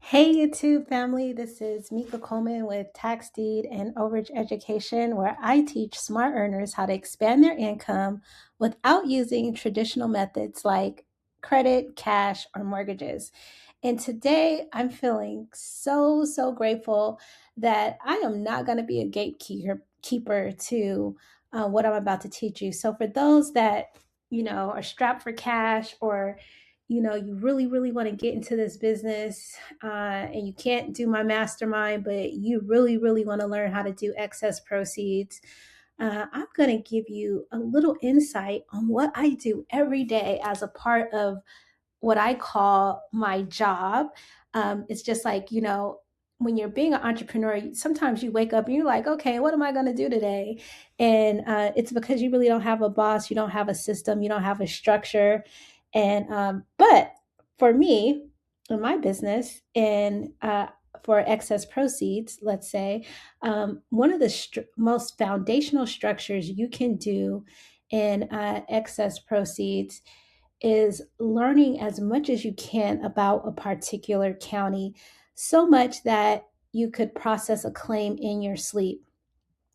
Hey YouTube family, this is 𝐬𝐮𝐬𝐫 with Tax Deed and Overage Education, where I teach smart earners how to expand their income without using traditional methods like credit, cash, or mortgages. And today I'm feeling so grateful that I am not going to be a gatekeeper to what I'm about to teach you. So for those that, are strapped for cash, or you really want to get into this business, and you can't do my mastermind, but you really want to learn how to do excess proceeds, I'm going to give you a little insight on what I do every day as a part of what I call my job. It's just like, when you're being an entrepreneur, sometimes you wake up and you're like, okay, what am I going to do today? And it's because you really don't have a boss, you don't have a system, you don't have a structure. And but for me, in my business, and for excess proceeds, let's say, one of the most foundational structures you can do in excess proceeds is learning as much as you can about a particular county, so much that you could process a claim in your sleep.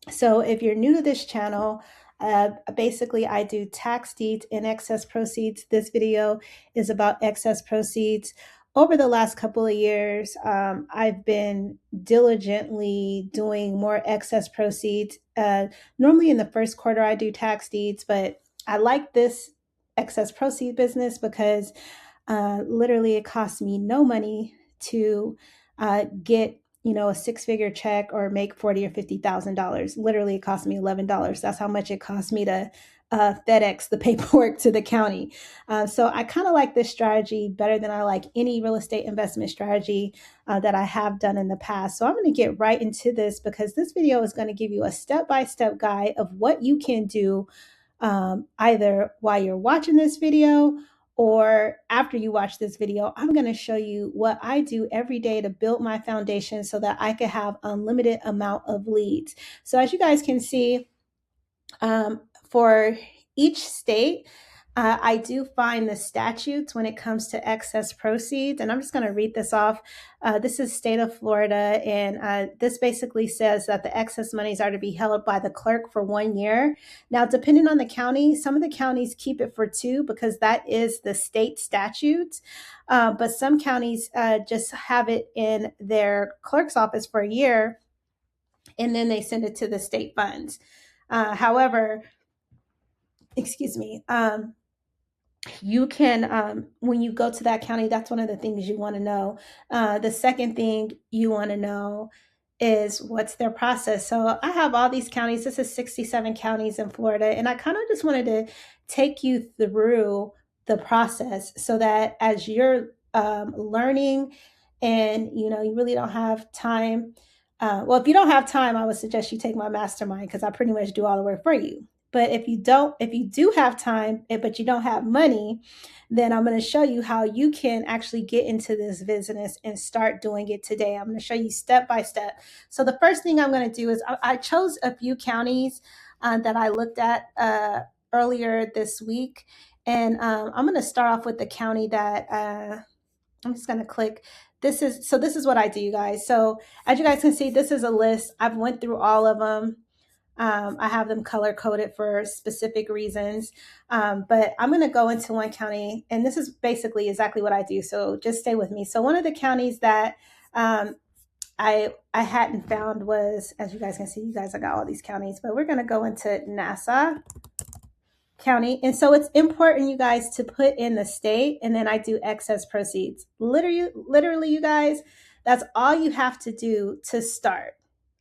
So if you're new to this channel, basically I do tax deeds and excess proceeds. This video is about excess proceeds. Over the last couple of years, I've been diligently doing more excess proceeds. Normally in the first quarter, I do tax deeds, but I like this excess proceed business because literally it costs me no money to get a six-figure check or make $40,000 or $50,000. Literally, it cost me $11. That's how much it cost me to FedEx the paperwork to the county. So I kind of like this strategy better than I like any real estate investment strategy that I have done in the past. So I'm going to get right into this because this video is going to give you a step-by-step guide of what you can do, either while you're watching this video or after you watch this video. I'm going to show you what I do every day to build my foundation so that I can have unlimited amount of leads. So as you guys can see, for each state, I do find the statutes when it comes to excess proceeds, and I'm just going to read this off. This is state of Florida, and this basically says that the excess monies are to be held by the clerk for 1 year. Now, depending on the county, some of the counties keep it for 2 because that is the state statutes, but some counties just have it in their clerk's office for a year, and then they send it to the state funds. However, excuse me, you can, when you go to that county, that's one of the things you want to know. The second thing you want to know is what's their process. So I have all these counties. This is 67 counties in Florida, and I kind of just wanted to take you through the process so that as you're learning, and you really don't have time, well, if you don't have time, I would suggest you take my mastermind because I pretty much do all the work for you. But if you do have time, but you don't have money, then I'm going to show you how you can actually get into this business and start doing it today. I'm going to show you step by step. So the first thing I'm going to do is I chose a few counties that I looked at earlier this week. And I'm going to start off with the county that I'm just going to click. This is what I do, you guys. So as you guys can see, this is a list. I've went through all of them. I have them color coded for specific reasons, but I'm going to go into one county, and this is basically exactly what I do. So just stay with me. So one of the counties that I hadn't found was, as you guys can see, you guys, I got all these counties, but we're going to go into Nassau County. And so it's important, you guys, to put in the state, and then I do excess proceeds. Literally, you guys, that's all you have to do to start.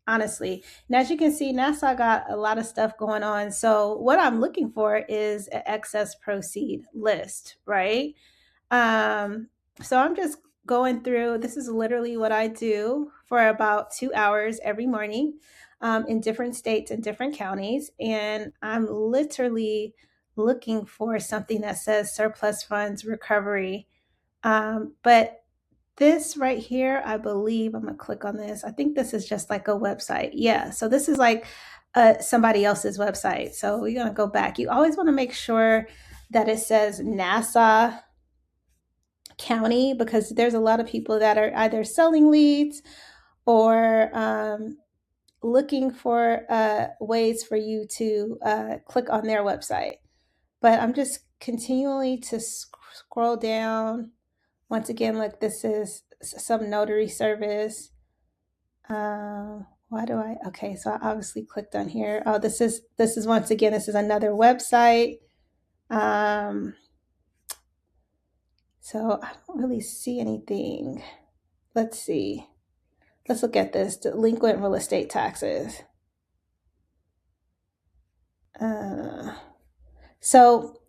Honestly. And as you can see, Nassau got a lot of stuff going on. So what I'm looking for is an excess proceed list, right? So I'm just going through. This is literally what I do for about 2 hours every morning, in different states and different counties. And I'm literally looking for something that says surplus funds recovery. But this right here, I believe, I'm going to click on this. I think this is just like a website. Yeah. So this is like somebody else's website. So we're going to go back. You always want to make sure that it says Nassau county, because there's a lot of people that are either selling leads or looking for ways for you to click on their website. But I'm just continually to scroll down. Once again, look, this is some notary service. Why do I? Okay, so I obviously clicked on here. Oh, this is once again, this is another website. So I don't really see anything. Let's see. Let's look at this. Delinquent real estate taxes. So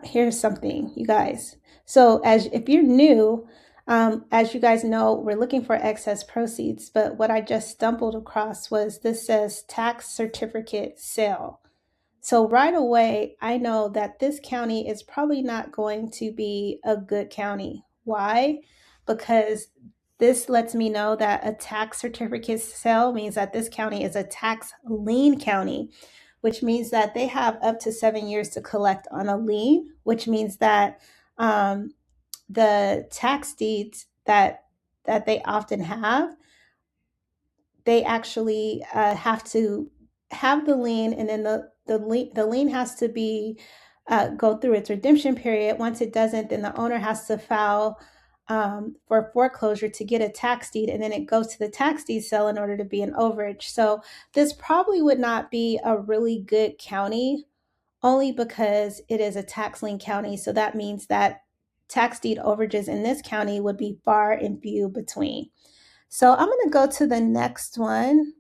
here's something, you guys. So if you're new, as you guys know, we're looking for excess proceeds, but what I just stumbled across was this says tax certificate sale. So right away, I know that this county is probably not going to be a good county. Why? Because this lets me know that a tax certificate sale means that this county is a tax lien county, which means that they have up to 7 years to collect on a lien, which means that the tax deeds that they often have, they actually have to have the lien, and then the lien has to be go through its redemption period. Once it doesn't, then the owner has to file for foreclosure to get a tax deed, and then it goes to the tax deed sale in order to be an overage. So this probably would not be a really good county, only because it is a tax lien county. So that means that tax deed overages in this county would be far and few between. So I'm going to go to the next one,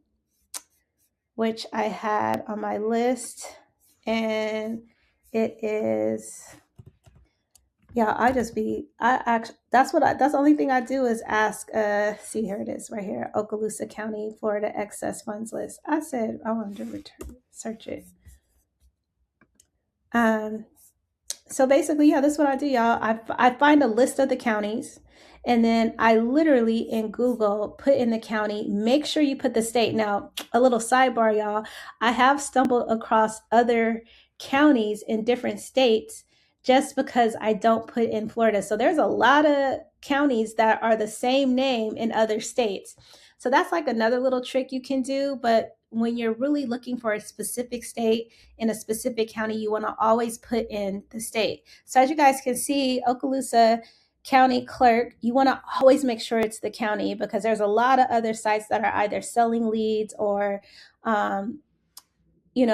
which I had on my list, and it is, that's the only thing I do is ask, see, here it is right here, Okaloosa County, Florida excess funds list. I said I wanted to search it. So basically, this is what I do, y'all. I find a list of the counties, and then I literally in Google put in the county, make sure you put the state. Now, a little sidebar, y'all. I have stumbled across other counties in different states just because I don't put in Florida. So there's a lot of counties that are the same name in other states. So that's like another little trick you can do. But when you're really looking for a specific state in a specific county, you want to always put in the state. So as you guys can see, Okaloosa County Clerk, you want to always make sure it's the county, because there's a lot of other sites that are either selling leads or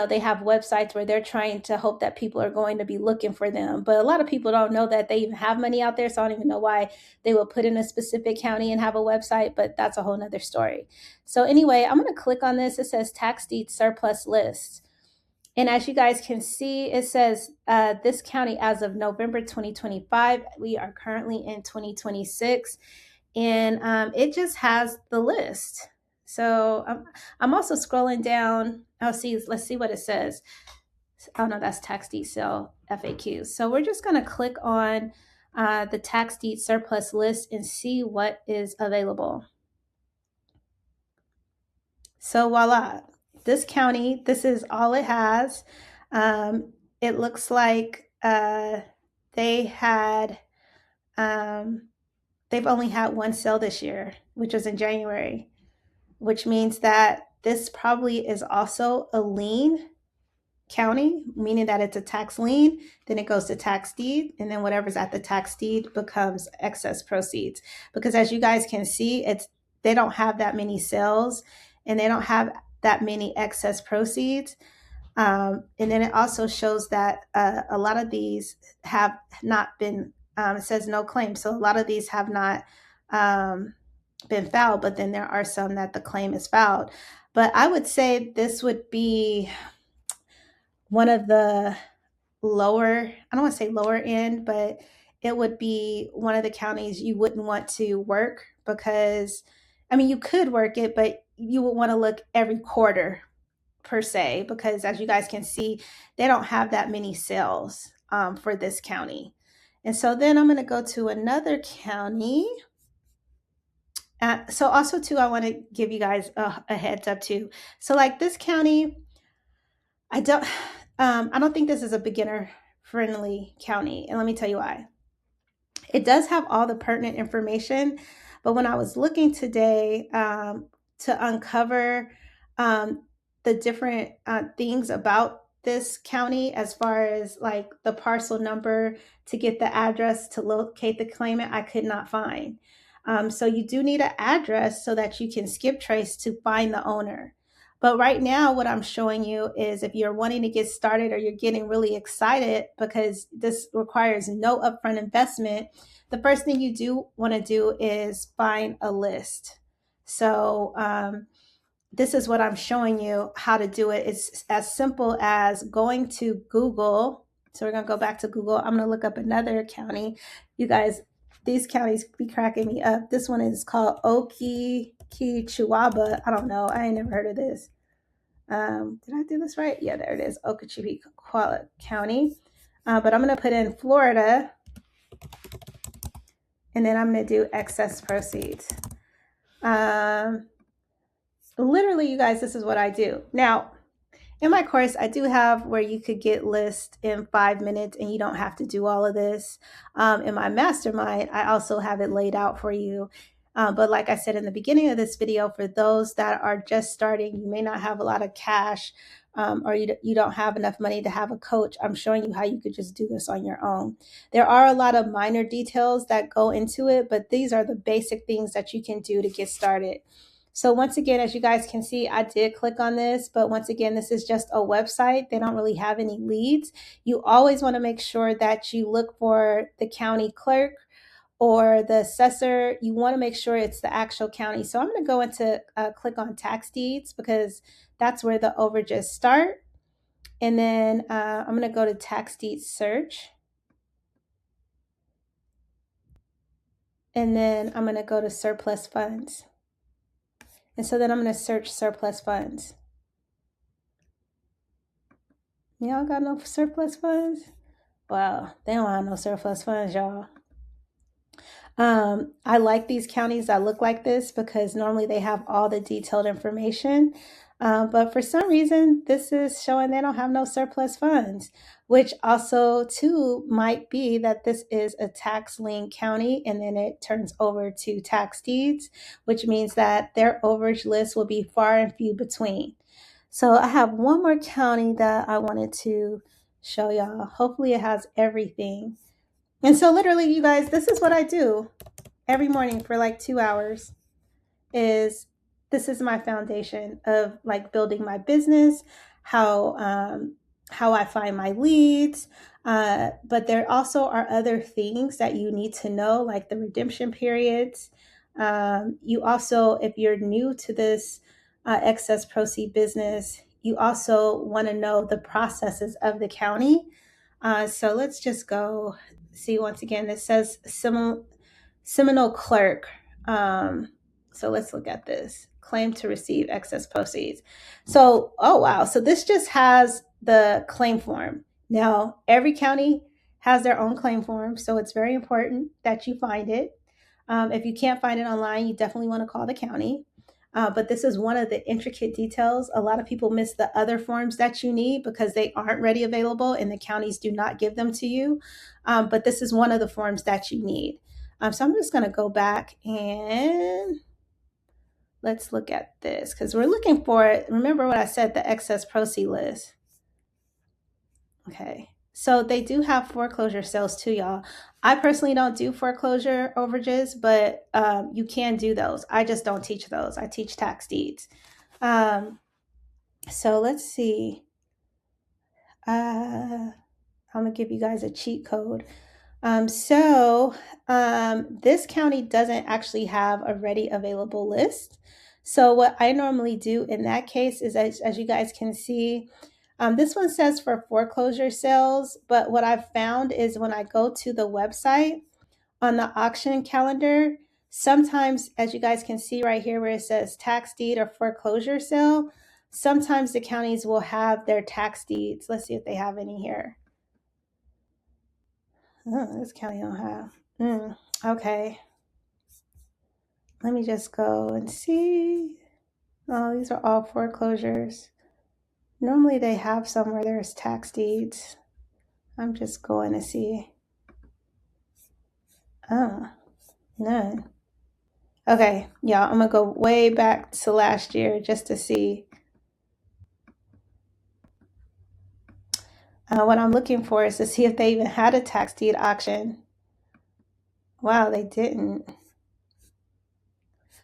they have websites where they're trying to hope that people are going to be looking for them. But a lot of people don't know that they even have money out there. So I don't even know why they will put in a specific county and have a website, but that's a whole nother story. So anyway, I'm going to click on this. It says tax deed surplus list. And as you guys can see, it says this county as of November 2025. We are currently in 2026. And it just has the list. So I'm also scrolling down. Let's see what it says. Oh no, that's tax deed sale FAQs. So we're just going to click on the tax deed surplus list and see what is available. So voila, this county, this is all it has. It looks like they had, they've only had one sale this year, which was in January, which means that this probably is also a lien county, meaning that it's a tax lien, then it goes to tax deed, and then whatever's at the tax deed becomes excess proceeds. Because as you guys can see, they don't have that many sales, and they don't have that many excess proceeds. And then it also shows that a lot of these have not been, it says no claim. So a lot of these have not been filed, but then there are some that the claim is filed. But I would say this would be one of the lower, I don't want to say lower end, but it would be one of the counties you wouldn't want to work, because, you could work it, but you would want to look every quarter per se, because as you guys can see, they don't have that many sales for this county. And so then I'm going to go to another county. So also too, I want to give you guys a heads up too. So like this county, I don't think this is a beginner friendly county. And let me tell you why. It does have all the pertinent information, but when I was looking today to uncover the different things about this county, as far as like the parcel number to get the address to locate the claimant, I could not find. So you do need an address so that you can skip trace to find the owner. But right now, what I'm showing you is if you're wanting to get started or you're getting really excited because this requires no upfront investment, the first thing you do want to do is find a list. So this is what I'm showing you how to do it. It's as simple as going to Google. So we're going to go back to Google. I'm going to look up another county. You guys, these counties be cracking me up. This one is called 𝐬𝐻𝐫𝐞. I don't know. I ain't never heard of this. Did I do this right? Yeah, there it is. 𝐬𝐻𝐫𝐞 County. But I'm going to put in Florida. And then I'm going to do excess proceeds. Literally, you guys, this is what I do. Now, in my course, I do have where you could get lists in 5 minutes and you don't have to do all of this. In my mastermind, I also have it laid out for you. But like I said in the beginning of this video, for those that are just starting, you may not have a lot of cash or you don't have enough money to have a coach. I'm showing you how you could just do this on your own. There are a lot of minor details that go into it, but these are the basic things that you can do to get started. So once again, as you guys can see, I did click on this, but once again, this is just a website. They don't really have any leads. You always want to make sure that you look for the county clerk or the assessor. You want to make sure it's the actual county. So I'm going to go into click on tax deeds because that's where the overages start. And then I'm going to go to tax deeds search. And then I'm going to go to surplus funds. And so then I'm going to search surplus funds. Y'all got no surplus funds? Well, they don't have no surplus funds, y'all. I like these counties that look like this because normally they have all the detailed information. But for some reason, this is showing they don't have no surplus funds, which also too might be that this is a tax lien county and then it turns over to tax deeds, which means that their overage list will be far and few between. So I have one more county that I wanted to show y'all. Hopefully it has everything. And so literally, you guys, this is what I do every morning for like 2 hours. This is my foundation of like building my business, how I find my leads. But there also are other things that you need to know, like the redemption periods. You also, if you're new to this excess proceed business, you also want to know the processes of the county. So let's just go see once again. It says Seminole clerk. So let's look at this. Claim to receive excess proceeds. So, oh wow. So this just has the claim form. Now, every county has their own claim form. So it's very important that you find it. If you can't find it online, you definitely want to call the county. But this is one of the intricate details. A lot of people miss the other forms that you need because they aren't ready available and the counties do not give them to you. But this is one of the forms that you need. So I'm just going to go back and let's look at this because we're looking for it. Remember what I said, the excess proceed list. Okay. So they do have foreclosure sales too, y'all. I personally don't do foreclosure overages, but you can do those. I just don't teach those. I teach tax deeds. So let's see. I'm going to give you guys a cheat code. This county doesn't actually have a ready available list. So what I normally do in that case is, as you guys can see, this one says for foreclosure sales, but what I've found is when I go to the website on the auction calendar, sometimes, as you guys can see right here where it says tax deed or foreclosure sale, sometimes the counties will have their tax deeds. Let's see if they have any here. Oh, this county don't have. Okay. Let me just go and see. Oh, these are all foreclosures. Normally they have somewhere there's tax deeds. I'm just going to see. None. Okay, y'all, I'm gonna go way back to last year just to see. What I'm looking for is to see if they even had a tax deed auction. Wow, they didn't.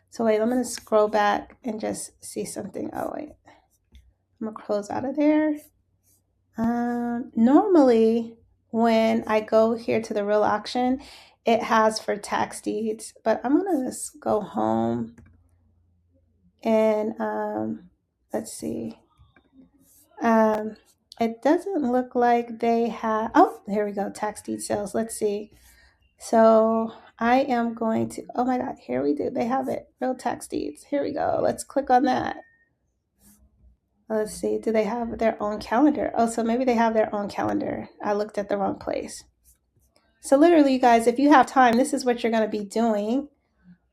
So wait, I'm gonna scroll back and just see something. Oh wait, I'm gonna close out of there. Normally, when I go here to the real auction, it has for tax deeds, but I'm gonna just go home and let's see. It doesn't look like they have. Oh, here we go. Tax deed sales. Let's see. So I am going to. Oh my God! Here we do. They have it. Real tax deeds. Here we go. Let's click on that. Let's see. Do they have their own calendar? Oh, so maybe they have their own calendar. I looked at the wrong place. So literally, you guys, if you have time, this is what you're going to be doing.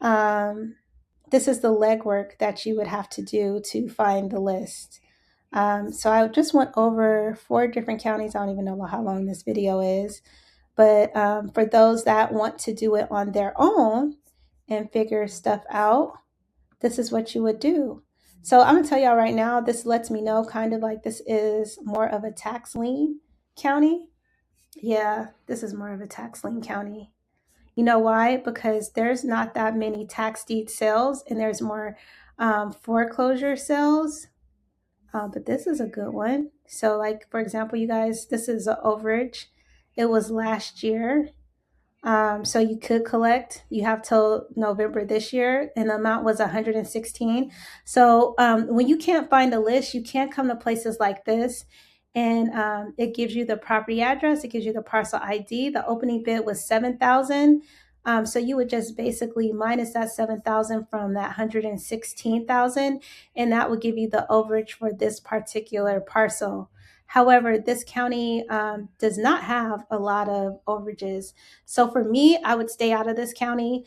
This is the legwork that you would have to do to find the list. So I just went over 4 different counties. I don't even know how long this video is. But for those that want to do it on their own and figure stuff out, this is what you would do. So I'm going to tell y'all right now, this lets me know kind of like this is more of a tax lien county. Yeah, this is more of a tax lien county. You know why? Because there's not that many tax deed sales and there's more foreclosure sales. But this is a good one. So like, for example, you guys, this is an overage. It was last year. So you could collect. You have till November this year, and the amount was 116. So when you can't find a list, you can't come to places like this, and it gives you the property address. It gives you the parcel ID. The opening bid was 7,000. So you would just basically minus that 7,000 from that 116,000, and that would give you the overage for this particular parcel. However, this county does not have a lot of overages. So for me, I would stay out of this county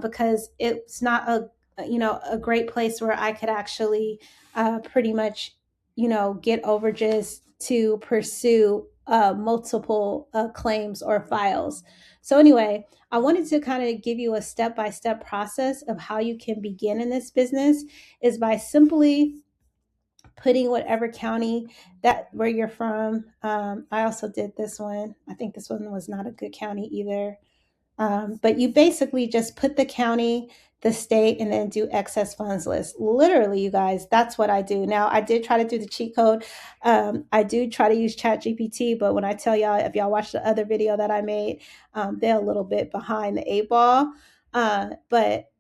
because it's not a great place where I could actually pretty much get overages to pursue multiple claims or files. So anyway, I wanted to kind of give you a step-by-step process of how you can begin in this business is by simply putting whatever county that where you're from. I also did this one. I think this one was not a good county either. But you basically just put the county, the state, and then do excess funds list. Literally, you guys, that's what I do. Now, I did try to do the cheat code. I do try to use ChatGPT, but when I tell y'all, if y'all watch the other video that I made, they're a little bit behind the 8 ball. But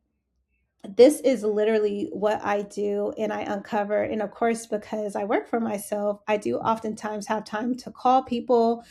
this is literally what I do and I uncover. And of course, because I work for myself, I do oftentimes have time to call people,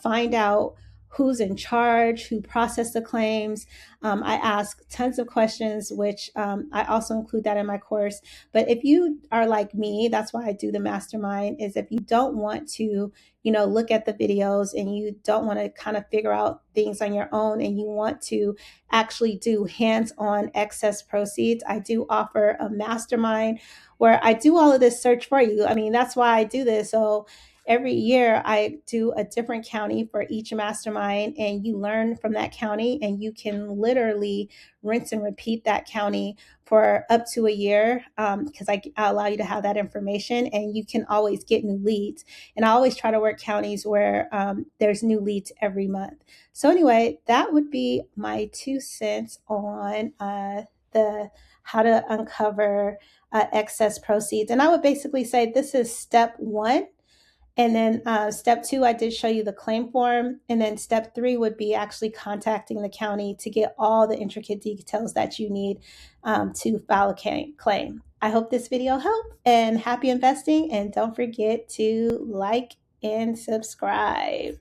find out who's in charge, who processed the claims. I ask tons of questions, which I also include that in my course. But if you are like me, that's why I do the mastermind, is if you don't want to, look at the videos and you don't want to kind of figure out things on your own and you want to actually do hands-on excess proceeds, I do offer a mastermind where I do all of this search for you. I mean, that's why I do this. So every year I do a different county for each mastermind, and you learn from that county and you can literally rinse and repeat that county for up to a year, because I allow you to have that information and you can always get new leads. And I always try to work counties where there's new leads every month. So anyway, that would be my 2 cents on the how to uncover excess proceeds. And I would basically say this is step 1. And then step 2, I did show you the claim form. And then step 3 would be actually contacting the county to get all the intricate details that you need to file a claim. I hope this video helped, and happy investing. And don't forget to like and subscribe.